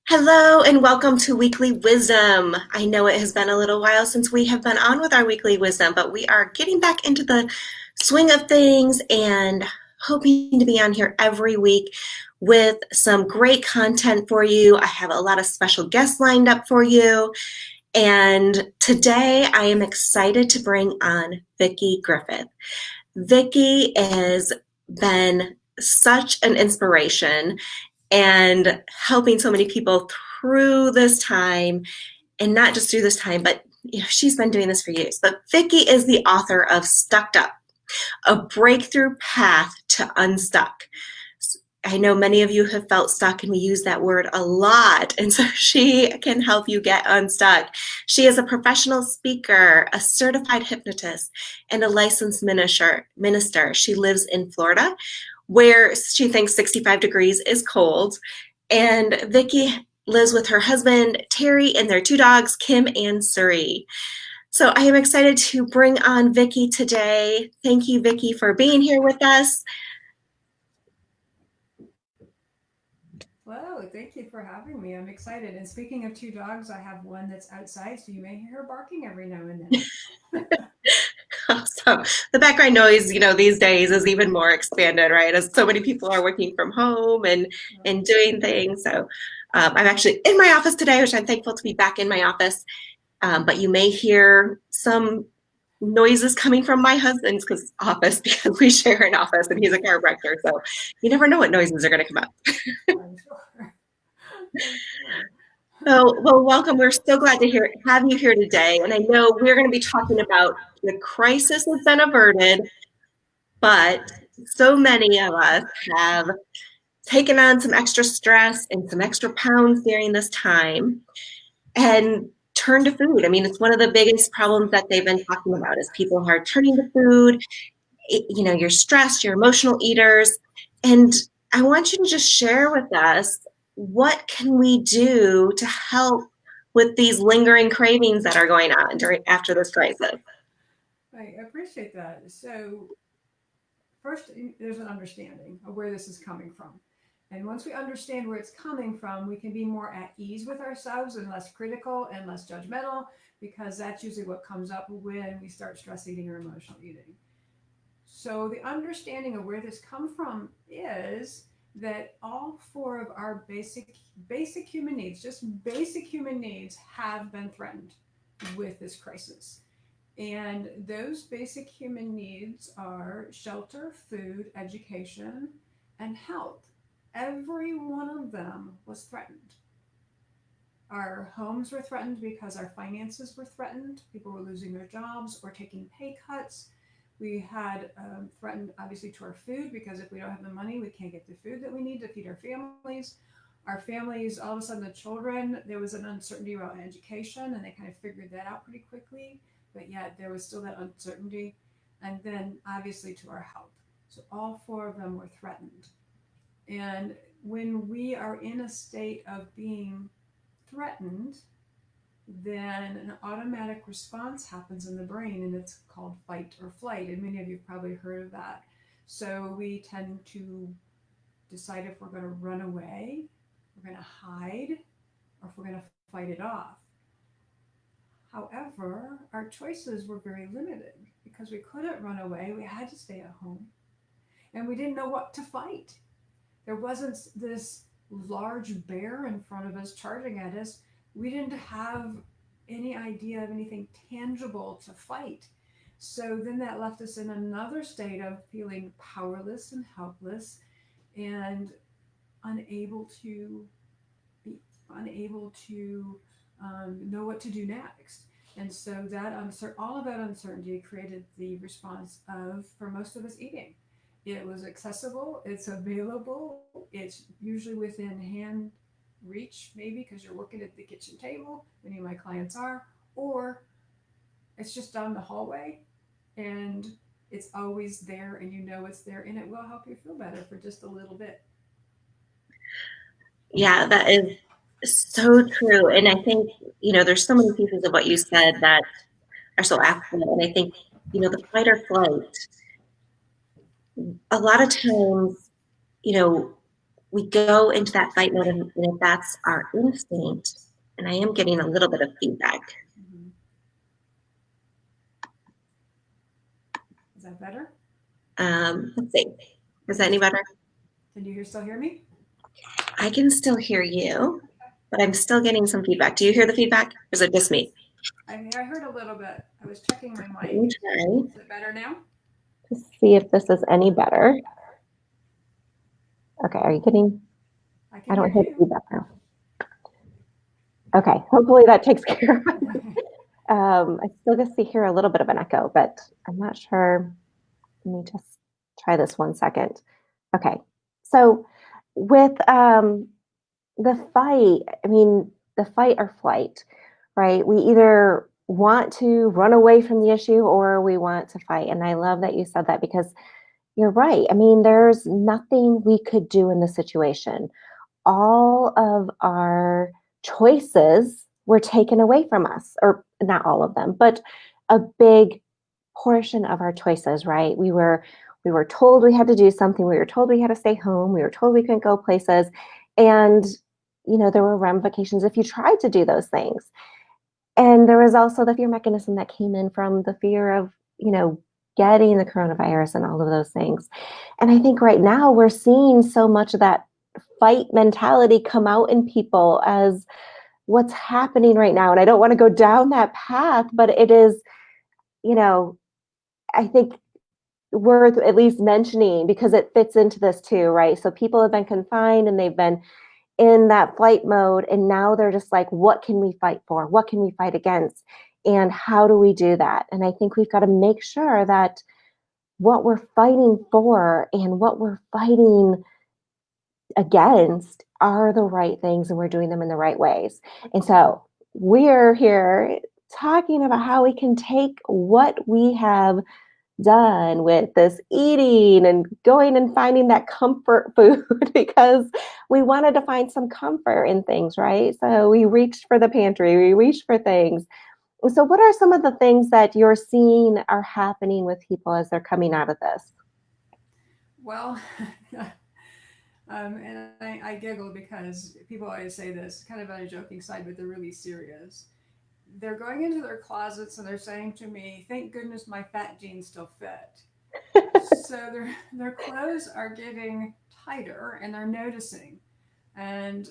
Hello and welcome to Weekly Wisdom. I know it has been a little while since we have been on with our Weekly Wisdom, but we are getting back into the swing of things and hoping to be on here every week with some great content for you. I have a lot of special guests lined up for you. And today I am excited to bring on Vickie Griffith. Vickie has been such an inspiration and helping so many people through this time, and not just through this time, but she's been doing this for years. But Vickie is the author of Stucked Up, a breakthrough path to unstuck. I know many of you have felt stuck, and we use that word a lot. And so she can help you get unstuck. She is a professional speaker, a certified hypnotist, and a licensed minister. She lives in Florida, where she thinks 65 degrees is cold. And Vickie lives with her husband, Terry, and their two dogs, Kim and Suri. So I am excited to bring on Vickie today. Thank you, Vickie, for being here with us. Hello, thank you for having me. I'm excited. And speaking of two dogs, I have one that's outside, so you may hear her barking every now and then. So the background noise, these days is even more expanded, right? As so many people are working from home and doing things. So I'm actually in my office today, which I'm thankful to be back in my office. But you may hear some noises coming from my husband's office because we share an office and he's a chiropractor. So you never know what noises are going to come up. I'm sure. I'm sure. So, well, welcome. We're so glad to have you here today. And I know we're going to be talking about the crisis has been averted, but so many of us have taken on some extra stress and some extra pounds during this time and turn to food. I mean, it's one of the biggest problems that they've been talking about is people are turning to food. You're stressed, you're emotional eaters. And I want you to just share with us, what can we do to help with these lingering cravings that are going on after this crisis? I appreciate that. So, first, there's an understanding of where this is coming from. And once we understand where it's coming from, we can be more at ease with ourselves and less critical and less judgmental, because that's usually what comes up when we start stress eating or emotional eating. So the understanding of where this come from is that all four of our basic human needs, just basic human needs, have been threatened with this crisis. And those basic human needs are shelter, food, education, and health. Every one of them was threatened. Our homes were threatened because our finances were threatened. People were losing their jobs or taking pay cuts. We had threatened, obviously, to our food, because if we don't have the money, we can't get the food that we need to feed our families. Our families, all of a sudden, the children, there was an uncertainty around education, and they kind of figured that out pretty quickly. But yet, there was still that uncertainty. And then, obviously, to our health. So, all four of them were threatened. And when we are in a state of being threatened, then an automatic response happens in the brain, and it's called fight or flight. And many of you have probably heard of that. So we tend to decide if we're going to run away, we're going to hide, or if we're going to fight it off. However, our choices were very limited because we couldn't run away. We had to stay at home, and we didn't know what to fight. There wasn't this large bear in front of us charging at us. We didn't have any idea of anything tangible to fight. So then that left us in another state of feeling powerless and helpless and unable to be unable to know what to do next. And so all of that uncertainty created the response of, for most of us, eating. It was accessible, it's available, it's usually within hand reach, maybe because you're working at the kitchen table. Many of my clients are, or it's just down the hallway and it's always there, and you know it's there, and it will help you feel better for just a little bit. Yeah, that is so true. And I think, there's so many pieces of what you said that are so accurate. And I think, the fight or flight, a lot of times, you know, we go into that fight mode, and if that's our instinct, and I am getting a little bit of feedback. Mhm. Is that better? Let's see. Is that Can you any better? still hear me? I can still hear you, but I'm still getting some feedback. Do you hear the feedback? Or is it just me? I heard a little bit. I was checking my Let mic. me try Is it better now? to see if this is any better. Okay, are you getting? I can I hear don't hear the you. feedback now. Okay, hopefully that takes care of it. I still get to hear a little bit of an echo, but I'm not sure. Let me just try this 1 second. Okay, so with the fight, I mean, the fight or flight, right? We either want to run away from the issue or we want to fight. And I love that you said that because you're right. I mean, there's nothing we could do in this situation. All of our choices were taken away from us, or not all of them, but a big portion of our choices, right? We were told we had to do something, we were told we had to stay home, we were told we couldn't go places. And there were ramifications if you tried to do those things. And there was also the fear mechanism that came in from the fear of, getting the coronavirus and all of those things. And I think right now we're seeing so much of that fight mentality come out in people as what's happening right now. And I don't want to go down that path, but it is, you know, I think worth at least mentioning because it fits into this too, right? So people have been confined and they've been in that flight mode, and now they're just like, what can we fight for? What can we fight against? And how do we do that? And I think we've got to make sure that what we're fighting for and what we're fighting against are the right things and we're doing them in the right ways. And so we're here talking about how we can take what we have done with this eating and going and finding that comfort food because we wanted to find some comfort in things, right? So we reached for the pantry, we reached for things. So, what are some of the things that you're seeing are happening with people as they're coming out of this? Well, and I giggle because people always say this kind of on a joking side, but they're really serious. They're going into their closets and they're saying to me, "Thank goodness my fat jeans still fit." So their clothes are getting tighter and they're noticing. And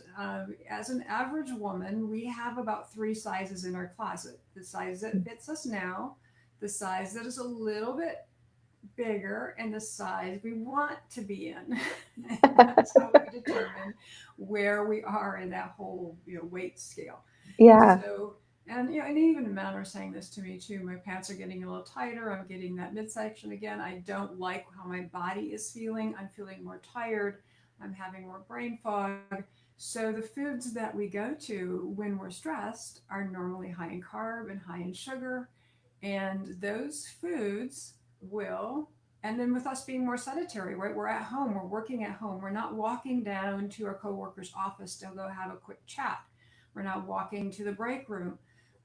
as an average woman, we have about three sizes in our closet: the size that fits us now, the size that is a little bit bigger, and the size we want to be in. And that's how we determine where we are in that whole weight scale. Yeah. So, and even men are saying this to me too. My pants are getting a little tighter. I'm getting that midsection again. I don't like how my body is feeling. I'm feeling more tired. I'm having more brain fog. So the foods that we go to when we're stressed are normally high in carb and high in sugar. And those foods will, and then with us being more sedentary, right? We're at home, we're working at home, we're not walking down to our coworker's office to go have a quick chat. We're not walking to the break room.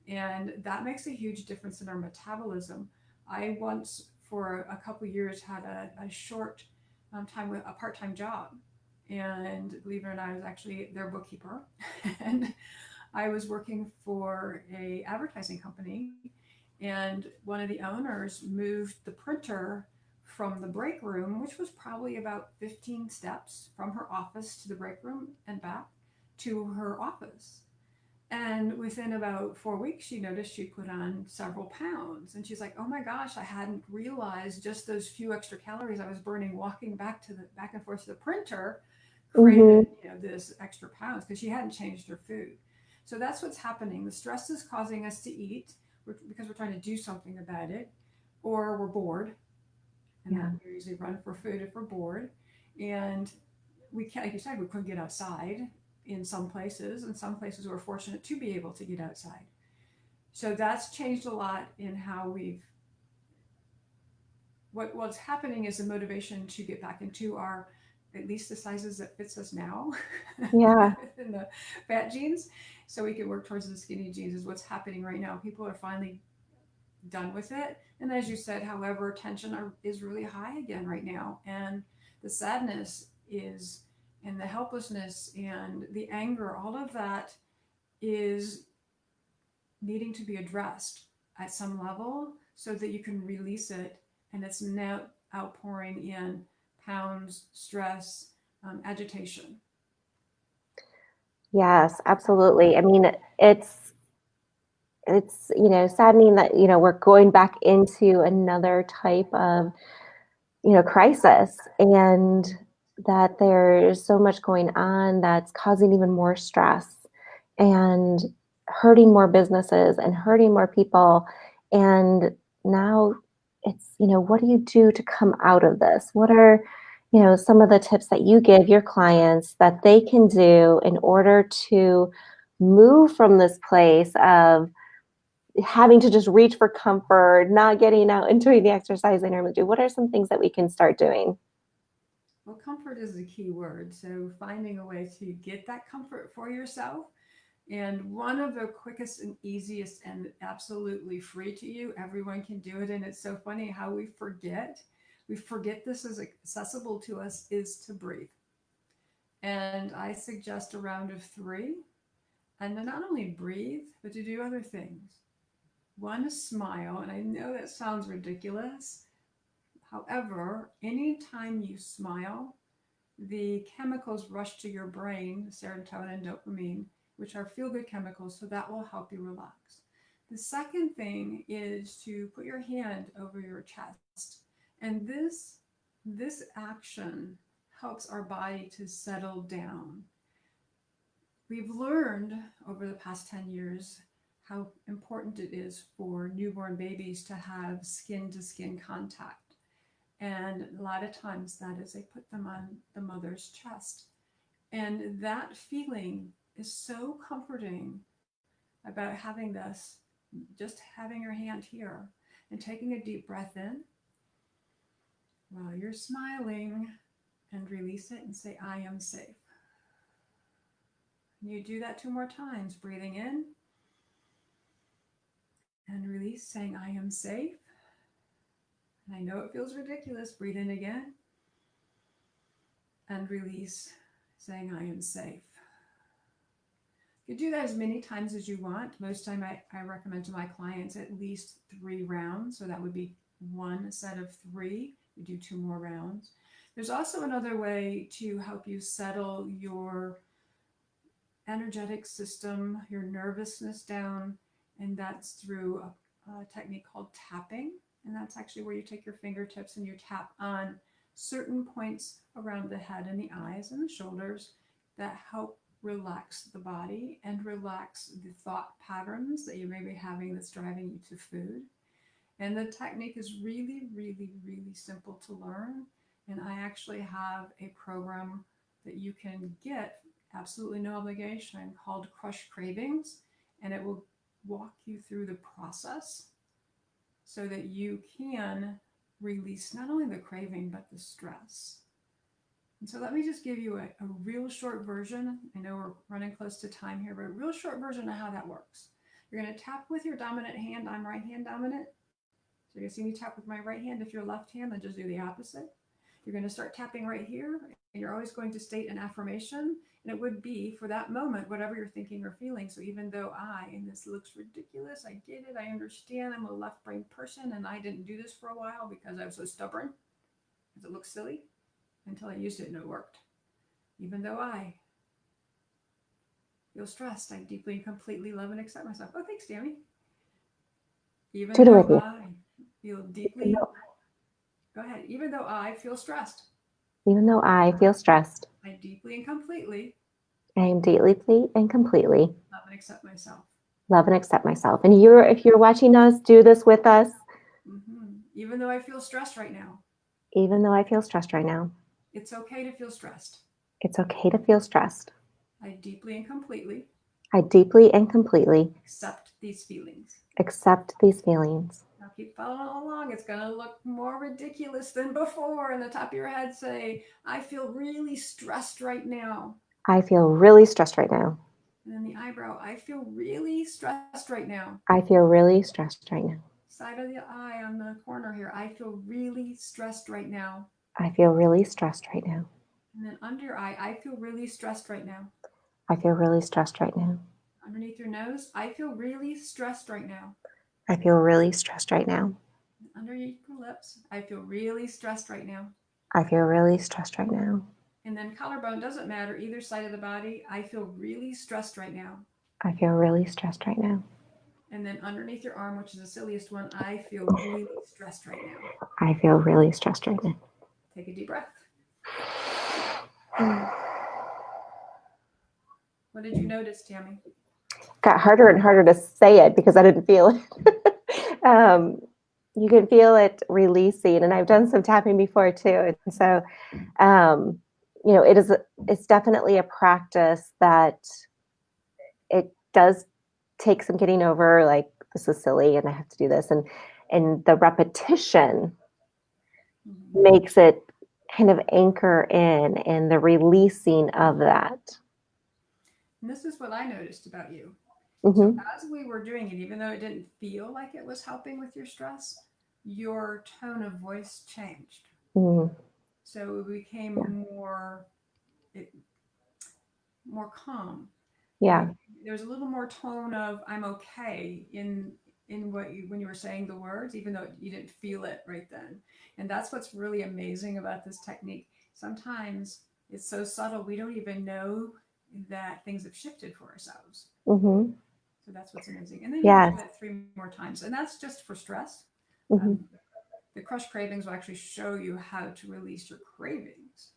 And that makes a huge difference in our metabolism. I once, for a couple of years, had a short time with a part time job. And believe it or not, I was actually their bookkeeper. And I was working for a advertising company, and one of the owners moved the printer from the break room, which was probably about 15 steps from her office to the break room and back to her office. And within about 4 weeks, she noticed she put on several pounds. And she's like, "Oh my gosh, I hadn't realized just those few extra calories I was burning walking back and forth to the printer Hmm. created, this extra pounds," because she hadn't changed her food. So that's what's happening. The stress is causing us to eat because we're trying to do something about it, or we're bored, and Yeah. that we usually run for food if we're bored. And we can't, like you said, we couldn't get outside in some places, and some places we're fortunate to be able to get outside. So that's changed a lot in how we've what's happening is the motivation to get back into our at least the sizes that fits us now Yeah. in the fat jeans, so we can work towards the skinny jeans is what's happening right now. People are finally done with it. And as you said, however, tension is really high again right now, and the sadness is and the helplessness and the anger, all of that is needing to be addressed at some level so that you can release it and it's now outpouring in pounds, stress, agitation. Yes, absolutely. I mean, it's saddening that we're going back into another type of crisis, and that there's so much going on that's causing even more stress and hurting more businesses and hurting more people. And now it's, what do you do to come out of this? What are, some of the tips that you give your clients that they can do in order to move from this place of having to just reach for comfort, not getting out and doing the exercise they normally do? What are some things that we can start doing? Well, comfort is the key word. So finding a way to get that comfort for yourself. And one of the quickest and easiest and absolutely free to you, everyone can do it. And it's so funny how we forget this is accessible to us, is to breathe. And I suggest a round of three. And to not only breathe, but to do other things. One is smile. And I know that sounds ridiculous. However, anytime you smile, the chemicals rush to your brain, serotonin and dopamine, which are feel good chemicals, so that will help you relax. The second thing is to put your hand over your chest. And this action helps our body to settle down. We've learned over the past 10 years how important it is for newborn babies to have skin to skin contact. And a lot of times that is they put them on the mother's chest. And that feeling is so comforting about having this, just having your hand here and taking a deep breath in while you're smiling and release it and say, I am safe. And you do that two more times, breathing in and release, saying, I am safe. And I know it feels ridiculous. Breathe in again and release, saying, I am safe. You do that as many times as you want. Most time I recommend to my clients at least 3 rounds. So that would be one set of three. You do 2 more rounds. There's also another way to help you settle your energetic system, your nervousness down, and that's through a technique called tapping. And that's actually where you take your fingertips and you tap on certain points around the head and the eyes and the shoulders that help relax the body and relax the thought patterns that you may be having that's driving you to food. And the technique is really, really, really simple to learn. And I actually have a program that you can get absolutely no obligation called Crush Cravings. And it will walk you through the process so that you can release not only the craving, but the stress. And so let me just give you a real short version. I know we're running close to time here, but a real short version of how that works. You're going to tap with your dominant hand. I'm right hand dominant. So you're going to see me tap with my right hand. If you're left hand, then just do the opposite. You're going to start tapping right here, and you're always going to state an affirmation. And it would be for that moment, whatever you're thinking or feeling. So even though and this looks ridiculous, I get it, I understand, I'm a left brain person, and I didn't do this for a while because I was so stubborn, because it looks silly, until I used it and it worked. Even though I feel stressed, I deeply and completely love and accept myself. Oh, thanks, Tammy. Even Toot it though with you. I feel deeply, go ahead. Even though I feel stressed, Even though I feel stressed, I deeply and completely I am deeply and completely love and accept myself. love and accept myself. And if you're watching us, do this with us. Even though I feel stressed right now, Even though I feel stressed right now, it's okay to feel stressed. it's okay to feel stressed. I deeply and completely I deeply and completely accept these feelings. accept these feelings. Now keep following along. It's going to look more ridiculous than before. In the top of your head, say, I feel really stressed right now. I feel really stressed right now. And then the eyebrow, I feel really stressed right now. I feel really stressed right now. Side of the eye on the corner here, I feel really stressed right now. I feel really stressed right now. And then under your eye, I feel really stressed right now. I feel really stressed right now. Underneath your nose, I feel really stressed right now. I feel really stressed right now. Underneath your lips, I feel really stressed right now. I feel really stressed right now. And then collarbone, doesn't matter, either side of the body, I feel really stressed right now. I feel really stressed right now. And then underneath your arm, which is the silliest one, I feel really stressed right now. I feel really stressed right now. Take a deep breath. What did you notice, Tammy? Got harder and harder to say it because I didn't feel it. You can feel it releasing, and I've done some tapping before too. And so, it's definitely a practice that it does take some getting over. Like, this is silly, and I have to do this, and the repetition makes it kind of anchor in, and the releasing of that. And this is what I noticed about you. Mm-hmm. So as we were doing it, even though it didn't feel like it was helping with your stress, your tone of voice changed. Mm-hmm. So it became more calm. Yeah. There's a little more tone of "I'm okay" in when you were saying the words, even though you didn't feel it right then. And that's what's really amazing about this technique. Sometimes it's so subtle we don't even know that things have shifted for ourselves. Mm-hmm. So that's what's amazing. And then you Yes. do it 3 more times, and that's just for stress. Mm-hmm. The crush cravings will actually show you how to release your cravings.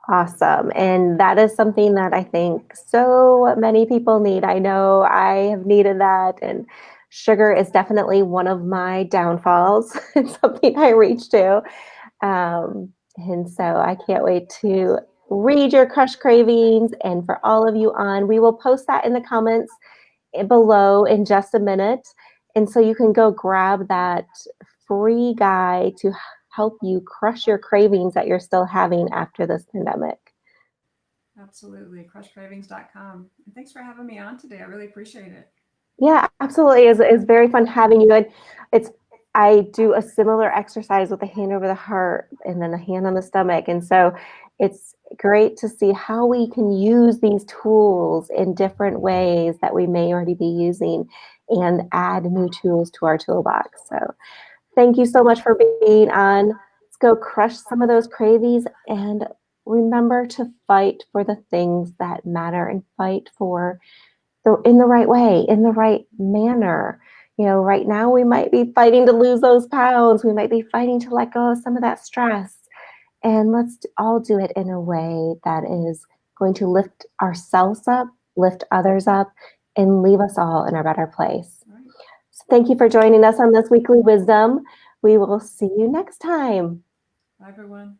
Awesome. And that is something that I think so many people need. I know I have needed that. And sugar is definitely one of my downfalls. It's something I reach to. And so I can't wait to read your crush cravings. And for all of you on, we will post that in the comments below in just a minute. And so you can go grab that free guide to help you crush your cravings that you're still having after this pandemic. Absolutely. Crushcravings.com. And thanks for having me on today. I really appreciate it. Yeah, absolutely. It's very fun having you. And I do a similar exercise with a hand over the heart and then a hand on the stomach. And so it's great to see how we can use these tools in different ways that we may already be using and add new tools to our toolbox. So thank you so much for being on. Let's go crush some of those cravings and remember to fight for the things that matter and fight for in the right way, in the right manner. Right now we might be fighting to lose those pounds. We might be fighting to let go of some of that stress. And let's all do it in a way that is going to lift ourselves up, lift others up, and leave us all in a better place. Right. So thank you for joining us on this weekly wisdom. We will see you next time. Bye, everyone.